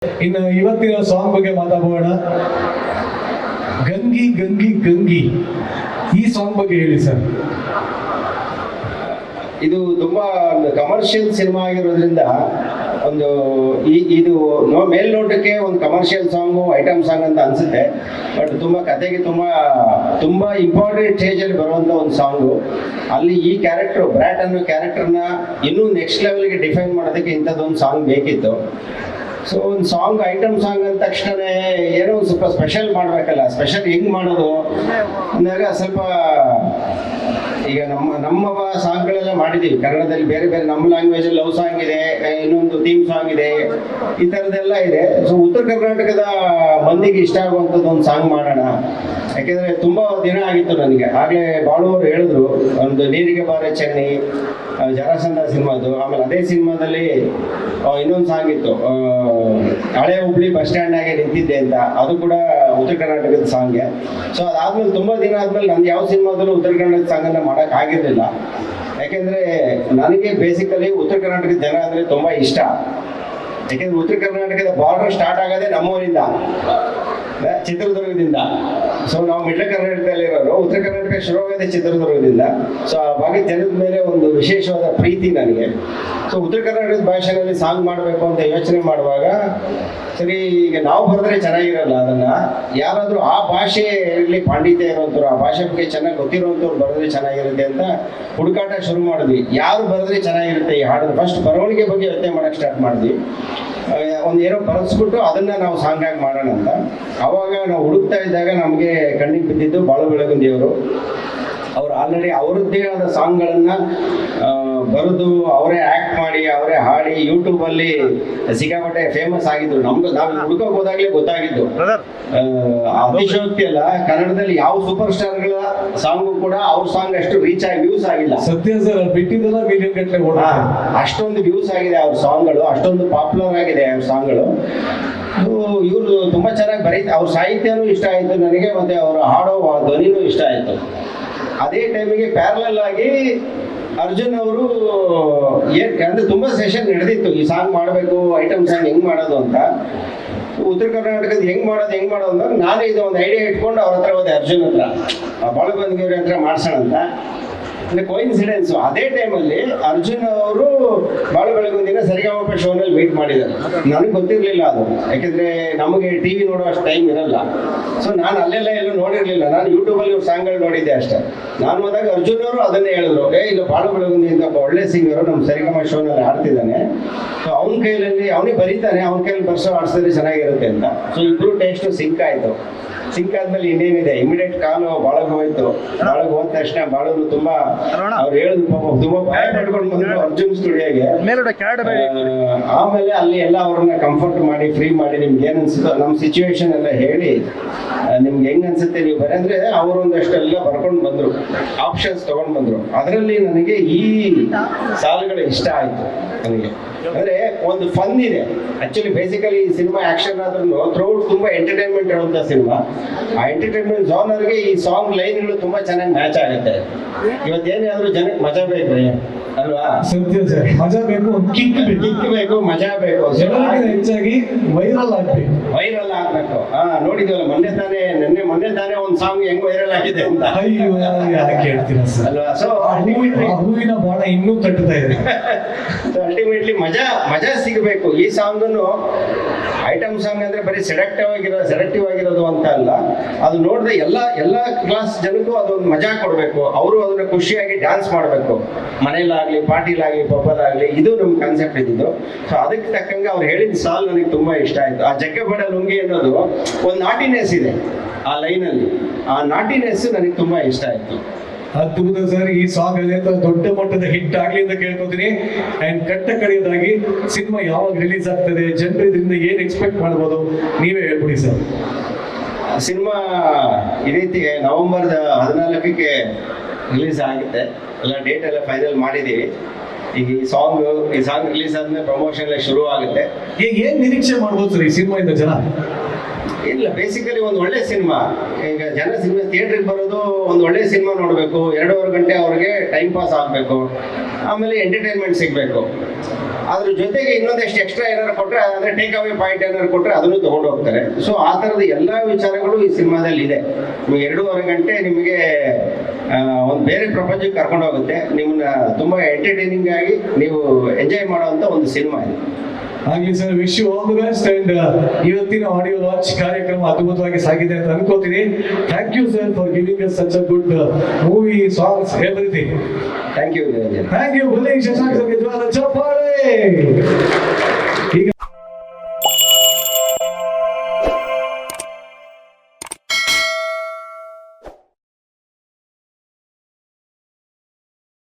ಇನ್ನು ಇವತ್ತಿನ ಸಾಂಗ್ ಬಗ್ಗೆ ಮಾತಾಡೋಣ. ಗಂಗಿ ಗಂಗಿ ಗಂಗಿ ಈ ಸಾಂಗ್ ಬಗ್ಗೆ ಹೇಳಿ ಸರ್. ಇದು ತುಂಬಾ ಒಂದು ಕಮರ್ಷಿಯಲ್ ಸಿನಿಮಾ ಆಗಿರೋದ್ರಿಂದ ಒಂದು ಇದು ಮೇಲ್ನೋಟಕ್ಕೆ ಒಂದು ಕಮರ್ಷಿಯಲ್ ಸಾಂಗು ಐಟಮ್ ಸಾಂಗ್ ಅಂತ ಅನ್ಸುತ್ತೆ. ಬಟ್ ತುಂಬಾ ಕತೆಗೆ ತುಂಬಾ ಇಂಪಾರ್ಟೆಂಟ್ ಸ್ಟೇಜಲ್ಲಿ ಬರುವಂತ ಒಂದು ಸಾಂಗು. ಅಲ್ಲಿ ಈ ಕ್ಯಾರೆಕ್ಟರ್ ಬ್ರ್ಯಾಟ್ ಅನ್ನೋ ಕ್ಯಾರೆಕ್ಟರ್ನ ಇನ್ನೂ ನೆಕ್ಸ್ಟ್ ಲೆವೆಲ್ಗೆ ಡಿಫೈನ್ ಮಾಡೋದಕ್ಕೆ ಇಂಥದ್ದೊಂದು ಸಾಂಗ್ ಬೇಕಿತ್ತು. ಸೊ ಒಂದು ಸಾಂಗ್ ಐಟಮ್ ಸಾಂಗ್ ಅಂದ ತಕ್ಷಣವೇ ಏನೋ ಒಂದು ಸ್ವಲ್ಪ ಸ್ಪೆಷಲ್ ಮಾಡಬೇಕಲ್ಲ. ಸ್ಪೆಷಲ್ ಹೆಂಗ್ ಮಾಡೋದು ಅಂದಾಗ ಸ್ವಲ್ಪ ಈಗ ನಮ್ಮ ಸಾಂಗ್ಗಳೆಲ್ಲ ಮಾಡಿದ್ದೀವಿ ಕನ್ನಡದಲ್ಲಿ. ಬೇರೆ ಬೇರೆ ನಮ್ಮ ಲ್ಯಾಂಗ್ವೇಜಲ್ಲಿ ಲವ್ ಸಾಂಗ್ ಇದೆ, ಇನ್ನೊಂದು ಥೀಮ್ ಸಾಂಗ್ ಇದೆ, ಈ ಥರದ್ದೆಲ್ಲ ಇದೆ. ಸೊ ಉತ್ತರ ಕರ್ನಾಟಕದ ಮಂದಿಗೆ ಇಷ್ಟ ಆಗುವಂಥದ್ದು ಒಂದು ಸಾಂಗ್ ಮಾಡೋಣ. ಯಾಕೆಂದರೆ ತುಂಬ ದಿನ ಆಗಿತ್ತು ನನಗೆ. ಆಗಲೇ ಬಾಳುವರು ಹೇಳಿದ್ರು ಒಂದು ನೀರಿಗೆ ಬಾರೆ ಚೆನ್ನೈ ಜರಾಸಂಧ ಸಿನಿಮಾದು. ಆಮೇಲೆ ಅದೇ ಸಿನಿಮಾದಲ್ಲಿ ಇನ್ನೊಂದು ಸಾಂಗ್ ಇತ್ತು, ಹಳೆ ಹುಬ್ಳಿ ಬಸ್ ಸ್ಟ್ಯಾಂಡ್ನಾಗೆ ನಿಂತಿದ್ದೆ ಅಂತ. ಅದು ಕೂಡ ಉತ್ತರ ಕರ್ನಾಟಕದ ಸಾಂಗ್ಗೆ. ಸೊ ಅದಾದ್ಮೇಲೆ ತುಂಬ ದಿನ ಆದ್ಮೇಲೆ ನಂದು ಯಾವ ಸಿನಿಮಾದಲ್ಲೂ ಉತ್ತರ ಕರ್ನಾಟಕದ ಸಾಂಗನ್ನು ಮಾಡೋಕ್ಕಾಗಿರಲಿಲ್ಲ. ಯಾಕೆಂದರೆ ನನಗೆ ಬೇಸಿಕಲಿ ಉತ್ತರ ಕರ್ನಾಟಕದ ಜನ ಅಂದರೆ ತುಂಬ ಇಷ್ಟ. ಯಾಕೆಂದರೆ ಉತ್ತರ ಕರ್ನಾಟಕದ ಬಾರ್ಡರ್ ಸ್ಟಾರ್ಟ್ ಆಗೋದೇ ನಮ್ಮೂರಿಂದ, ಚಿತ್ರದುರ್ಗದಿಂದ. ಸೊ ನಾವು ಮಿಡ್ಲ್ ಕರ್ನಾಟಕದಲ್ಲಿ ಇರೋರು, ಉತ್ತರ ಕರ್ನಾಟಕ ಶುರುವಾಗೋದೇ ಚಿತ್ರದುರ್ಗದಿಂದ. ಸೊ ಆ ಭಾಗದ ಜನದ ಮೇಲೆ ಒಂದು ವಿಶೇಷವಾದ ಪ್ರೀತಿ ನನಗೆ. ಸೊ ಉತ್ತರ ಕರ್ನಾಟಕದ ಭಾಷೆಯಲ್ಲಿ ಸಾಂಗ್ ಮಾಡಬೇಕು ಅಂತ ಯೋಚನೆ ಮಾಡುವಾಗ ಸರಿ, ಈಗ ನಾವು ಬರೆದ್ರೆ ಚೆನ್ನಾಗಿರಲ್ಲ, ಅದನ್ನ ಯಾರಾದರೂ ಆ ಭಾಷೆಯಲ್ಲಿ ಪಾಂಡಿತ್ಯ ಇರುವಂಥವ್ರು, ಆ ಭಾಷೆ ಬಗ್ಗೆ ಚೆನ್ನಾಗಿ ಗೊತ್ತಿರುವಂಥವ್ರು ಬರೆದ್ರೆ ಚೆನ್ನಾಗಿರುತ್ತೆ ಅಂತ ಹುಡುಕಾಟ ಶುರು ಮಾಡಿದ್ವಿ. ಯಾರು ಬರೆದ್ರೆ ಚೆನ್ನಾಗಿರುತ್ತೆ ಈ ಹಾಡನ್ನು. ಫಸ್ಟ್ ಬರವಣಿಗೆ ಬಗ್ಗೆ ಯೋಚನೆ ಮಾಡೋಕ್ಕೆ ಸ್ಟಾರ್ಟ್ ಮಾಡಿದ್ವಿ. ಒಂದು ಏನೋ ಬರೆಸ್ಬಿಟ್ಟು ಅದನ್ನು ನಾವು ಸಾಂಗ್ ಆಗಿ ಮಾಡೋಣ ಅಂತ. ಆವಾಗ ನಾವು ಹುಡುಕ್ತಾ ಇದ್ದಾಗ ನಮಗೆ ಕಣ್ಣಿಗೆ ಬಿದ್ದಿದ್ದು ಬಾಳು ಬೆಳಗುಂದಿಯವರು. ಅವರು ಆಲ್ರೆಡಿ ಅವರದ್ದೇ ಆದ ಸಾಂಗ್ಗಳನ್ನು ಬರೆದು ಅವರೇ ಆ್ಯಕ್ಟ್ ಮಾಡಿ ಅವರೇ ಹಾಡಿ ಯೂಟ್ಯೂಬಲ್ಲಿ ಸಿಕ್ಕಾಪಟ್ಟೆ ಫೇಮಸ್ ಆಗಿದ್ರು. ನಾವು ಹುಡುಕೋಕೆ ಹೋದಾಗಲೇ ಗೊತ್ತಾಗಿದ್ದು. ಅತಿಶಯೋಕ್ತಿ ಅಲ್ಲ, ಕನ್ನಡದಲ್ಲಿ ಯಾವ ಸೂಪರ್ ಸ್ಟಾರ್ಗಳ ಸಾಂಗು ಕೂಡ ಅವ್ರ ಸಾಂಗ್ ಅಷ್ಟು ರೀಚ್ ಆಗಿ ವ್ಯೂಸ್ ಆಗಿಲ್ಲ. ಸತ್ಯ ಸರ್, ಬಿಟ್ಟಿದ್ದೆಲ್ಲ ಮಿಲಿಯನ್ ಗಟ್ಟಲೆ ಅಷ್ಟೊಂದು ವ್ಯೂಸ್ ಆಗಿದೆ ಅವ್ರ ಸಾಂಗ್ಗಳು, ಅಷ್ಟೊಂದು ಪಾಪ್ಯುಲರ್ ಆಗಿದೆ ಅವ್ರ ಸಾಂಗ್ಗಳು. ಇವರು ತುಂಬಾ ಚೆನ್ನಾಗಿ ಬರೀತಾರೆ. ಅವ್ರ ಸಾಹಿತ್ಯನೂ ಇಷ್ಟ ಆಯಿತು ನನಗೆ, ಮತ್ತೆ ಅವರು ಹಾಡೋ ಧ್ವನಿನೂ ಇಷ್ಟ ಆಯಿತು. ಅದೇ ಟೈಮಿಗೆ ಪ್ಯಾರಲಲ್ ಆಗಿ ಅರ್ಜುನ್ ಅವರು ಅಂದ್ರೆ ತುಂಬಾ ಸೆಷನ್ ನಡೆದಿತ್ತು, ಈ ಸಾಂಗ್ ಮಾಡಬೇಕು, ಐಟಮ್ ಸಾಂಗ್ ಹೆಂಗ್ ಮಾಡೋದು ಅಂತ. ಉತ್ತರ ಕರ್ನಾಟಕದ ಹೆಂಗ್ ಮಾಡೋದು ಅಂದಾಗ ನಾನೇ ಇದು ಒಂದು ಐಡಿಯಾ ಇಟ್ಕೊಂಡು ಅವ್ರ ಹತ್ರ ಹೋದೆ, ಅರ್ಜುನ್ ಹತ್ರ, ಬಾಳುಬಂದಿಯವ್ರ ಹತ್ರ ಮಾಡ್ಸೋಣ ಅಂತ. ಅಂದ್ರೆ ಕೋಇನ್ಸಿಡೆನ್ಸು ಅದೇ ಟೈಮಲ್ಲಿ ಅರ್ಜುನ್ ಅವರು ಬಾಳು ಬೆಳಗುಂದಿನ ಸರಿಗಮಪ ಶೋನಲ್ಲಿ ಮೀಟ್ ಮಾಡಿದ್ದಾರೆ. ನನಗೆ ಗೊತ್ತಿರಲಿಲ್ಲ ಅದು, ಯಾಕೆಂದ್ರೆ ನಮಗೆ ಟಿವಿ ನೋಡೋ ಅಷ್ಟು ಟೈಮ್ ಇರಲ್ಲ. ಸೊ ನಾನು ಅಲ್ಲೆಲ್ಲ ಎಲ್ಲೂ ನೋಡಿರಲಿಲ್ಲ. ನಾನು ಯೂಟ್ಯೂಬಲ್ಲಿ ಇವ್ರ ಸಾಂಗ್ಗಳು ನೋಡಿದ್ದೆ ಅಷ್ಟೇ. ನಾನು ಹೋದಾಗ ಅರ್ಜುನ್ ಅವರು ಅದನ್ನೇ ಹೇಳಿದ್ರು, ಇಲ್ಲ ಬಾಳು ಬೆಳಗುಂದಿ ಅಂತ ಒಬ್ಬ ಒಳ್ಳೆ ಸಿಂಗರು ನಮ್ಮ ಸರಿಗಮ ಶೋನಲ್ಲಿ ಆಡ್ತಿದ್ದಾನೆ, ಸೊ ಅವನ ಕೈಯಲ್ಲಿ ಅವನಿಗೆ ಬರೀತಾನೆ, ಅವನ ಕೈಯಲ್ಲಿ ಬರ್ಸೋ ಆಡ್ಸಿದ್ರೆ ಚೆನ್ನಾಗಿರುತ್ತೆ ಅಂತ. ಸೊ ಇಬ್ರು ಟೇಸ್ಟು ಸಿಂಕ್ ಆಯ್ತು. ಸಿಂಕ್ ಆದ್ಮೇಲೆ ಇನ್ನೇನಿದೆ, ಇಮಿಡಿಯೇಟ್ ಕಾಲು ಬಾಳಗ್ ಹೋಯ್ತು. ಬಾಳಗ್ ಹೋದ ತಕ್ಷಣ ಬಾಳರು ತುಂಬಾ ಅವ್ರು ಹೇಳಿದ್ರು ಪಾಪ ತುಂಬಾ ಭಯ ಪಡ್ಕೊಂಡು ಬಂದ್ರು ಅರ್ಜುನ್ ಸ್ಟುಡಿಯೋಗೆ. ಆಮೇಲೆ ಅಲ್ಲಿ ಎಲ್ಲ ಅವ್ರನ್ನ ಕಂಫರ್ಟ್ ಮಾಡಿ ಫ್ರೀ ಮಾಡಿ ನಿಮ್ಗೆ ಏನ್ ಅನ್ಸುತ್ತೋ ನಮ್ಮ ಸಿಚುವೇಶನ್ ಎಲ್ಲ ಹೇಳಿ ನಿಮ್ಗೆ ಹೆಂಗ್ ಅನ್ಸುತ್ತೆ ನೀವು ಬರೀ ಅಂದ್ರೆ ಅವರು ಒಂದಷ್ಟೆಲ್ಲ ಬರ್ಕೊಂಡು ಬಂದ್ರು, ಆಪ್ಷನ್ಸ್ ತಗೊಂಡ್ ಬಂದ್ರು. ಅದರಲ್ಲಿ ನನಗೆ ಈ ಸಾಲುಗಳು ಇಷ್ಟ ಆಯ್ತು ನನಗೆ. ಅಂದ್ರೆ ಒಂದು ಫನ್ ಇದೆ ಆಕ್ಚುಲಿ. ಬೇಸಿಕಲಿ ಈ ಸಿನಿಮಾ ಆಕ್ಷನ್ ಆದ್ರೂ ಥ್ರೂಔಟ್ ತುಂಬಾ ಎಂಟರ್ಟೈನ್ಮೆಂಟ್ ಇರುವಂತ ಸಿನಿಮಾ. ಆ ಎಂಟರ್ಟೈನ್ಮೆಂಟ್ ಜಾನರ್ಗೆ ಈ ಸಾಂಗ್ ಲೈನ್ಗಳು ತುಂಬಾ ಚೆನ್ನಾಗಿ ಮ್ಯಾಚ್ ಆಗುತ್ತೆ. ಇವತ್ತೇನಾದ್ರೂ ಜನಕ್ಕೆ ಮಜಾ ಬೇಕು ಅಲ್ವಾ? ಸತ್ಯ ಸರ್, ಮಜಾ ಬೇಕು, ಒಂದು ಕಿಕ್ ಬೇಕು, ಮಜಾ ಬೇಕು. ಹೆಚ್ಚಾಗಿ ವೈರಲ್ ಆಗ್ಬೇಕು. ನೋಡಿದ್ವಲ್ಲ ಮೊನ್ನೆ ತಾನೇ ಒಂದು ಸಾಂಗ್ ಹೆಂಗ್ ವೈರಲ್ ಆಗಿದೆ ಅಂತ. ಅಯ್ಯೋ ಯಾಕೆ ಹೇಳ್ತೀರಾ ಸರ್ ಅಲ್ವಾ? ಸೊ ಹೂವಿನ ಬಾಣ ಇನ್ನೂ ತಟ್ಟುತ್ತಾ ಇದೆ. ಅಲ್ಟಿಮೇಟ್ಲಿ ಮಜಾ ಸಿಗಬೇಕು. ಈ ಸಾಂಗನ್ನು ಐಟಮ್ ಸಾಂಗ್ ಅಂದ್ರೆ ಬರೀ ಸೆಲೆಕ್ಟಿವ್ ಆಗಿರೋದು ಅಂತ ಅಲ್ಲ, ಅದು ನೋಡಿದ್ರೆ ಎಲ್ಲ ಕ್ಲಾಸ್ ಜನಕ್ಕೂ ಅದೊಂದು ಮಜಾ ಕೊಡಬೇಕು. ಅವರು ಅದನ್ನ ಖುಷಿಯಾಗಿ ಡ್ಯಾನ್ಸ್ ಮಾಡಬೇಕು, ಮನೇಲಾಗ್ಲಿ ಪಾರ್ಟಿಲಾಗ್ಲಿ ಪಬ್ಬಲಾಗ್ಲಿ. ಇದು ನಮ್ಮ ಕಾನ್ಸೆಪ್ಟ್ ಇದ್ದಿದ್ದು. ಸೊ ಅದಕ್ಕೆ ತಕ್ಕಂಗೆ ಅವ್ರು ಹೇಳಿದ ಸಾಲ್ ನನಗೆ ತುಂಬಾ ಇಷ್ಟ ಆಯ್ತು. ಆ ಜಗ್ಗೆ ಬಡ ಲುಂಗಿ ಅನ್ನೋದು ಒಂದು ನಾಟಿನೆಸ್ ಇದೆ ಆ ಲೈನಲ್ಲಿ. ಆ ನಾಟಿನೆಸ್ ನನಗೆ ತುಂಬಾ ಇಷ್ಟ ಆಯ್ತು. ಅದ್ಭುತ ಸರ್. ಈ ಸಾಂಗ್ ದೊಡ್ಡ ಮಟ್ಟದ ಹಿಟ್ ಆಗ್ಲಿ ಅಂತ ಕೇಳ್ಕೊತೀನಿ. ಅಂಡ್ ಕಡೆಯದಾಗಿ ಸಿನಿಮಾ ಯಾವಾಗ ರಿಲೀಸ್ ಆಗ್ತದೆ, ಜನರು ಇದರಿಂದ ಏನ್ ಎಕ್ಸ್ಪೆಕ್ಟ್ ಮಾಡ್ಬೋದು, ನೀವೇ ಹೇಳ್ಬಿಡಿ ಸರ್. ಸಿನಿಮಾ ಈ ರೀತಿ ನವೆಂಬರ್ 14ಕ್ಕೆ ರಿಲೀಸ್ ಆಗುತ್ತೆ. ಎಲ್ಲ ಡೇಟ್ ಎಲ್ಲ ಫೈನಲ್ ಮಾಡಿದ್ದೀವಿ. ಈಗ ಈ ಸಾಂಗ್ ರಿಲೀಸ್ ಆದ್ಮೇಲೆ ಪ್ರಮೋಷನ್ ಎಲ್ಲ ಶುರು ಆಗುತ್ತೆ. ಏನ್ ನಿರೀಕ್ಷೆ ಮಾಡ್ಬೋದು ಸರ್ ಈ ಸಿನಿಮಾಯಿಂದ ಜನ? ಇಲ್ಲ, ಬೇಸಿಕಲಿ ಒಂದು ಒಳ್ಳೆ ಸಿನಿಮಾ. ಈಗ ಜನ ಸಿನಿಮಾ ಥಿಯೇಟ್ರಿಗೆ ಬರೋದು ಒಂದು ಒಳ್ಳೆ ಸಿನಿಮಾ ನೋಡಬೇಕು, 2.5 ಗಂಟೆ ಅವ್ರಿಗೆ ಟೈಮ್ ಪಾಸ್ ಆಗಬೇಕು, ಆಮೇಲೆ ಎಂಟರ್ಟೈನ್ಮೆಂಟ್ ಸಿಗಬೇಕು. ಅದ್ರ ಜೊತೆಗೆ ಇನ್ನೊಂದಷ್ಟು ಎಕ್ಸ್ಟ್ರಾ ಏನಾರು ಕೊಟ್ಟರೆ ಅಂದರೆ ಟೇಕ್ ಅವೇ ಪಾಯಿಂಟ್ ಏನಾರು ಕೊಟ್ಟರೆ ಅದನ್ನು ತೊಗೊಂಡು ಹೋಗ್ತಾರೆ. ಸೊ ಆ ಥರದ ಎಲ್ಲ ವಿಚಾರಗಳು ಈ ಸಿನಿಮಾದಲ್ಲಿ ಇದೆ. ನಿಮಗೆ 2.5 ಗಂಟೆ ನಿಮಗೆ ಒಂದು ಬೇರೆ ಪ್ರಪಂಚಕ್ಕೆ ಕರ್ಕೊಂಡು ಹೋಗುತ್ತೆ. ನಿಮ್ಮನ್ನ ತುಂಬ ಎಂಟರ್ಟೈನಿಂಗ್ ಆಗಿ ನೀವು ಎಂಜಾಯ್ ಮಾಡುವಂಥ ಒಂದು ಸಿನಿಮಾ ಇದೆ. ಆಗ್ಲಿ sir, wish you all the best. And ಇವತ್ತಿನ ಆಡಿಯೋ ಲಾಂಚ್ ಕಾರ್ಯಕ್ರಮ ಅದ್ಭುತವಾಗಿ ಸಾಗಿದೆ ಅಂತ ಅನ್ಕೋತೀನಿ. Thank you sir for giving us such a good movie, songs, everything. Thank you Niranjan. Thank you. ಬನ್ನಿ ಶಶಾಂಕ್ ಸರ್ಗೆ ಜ್ವಾಲ ಚಪ್ಪಾಳೆ.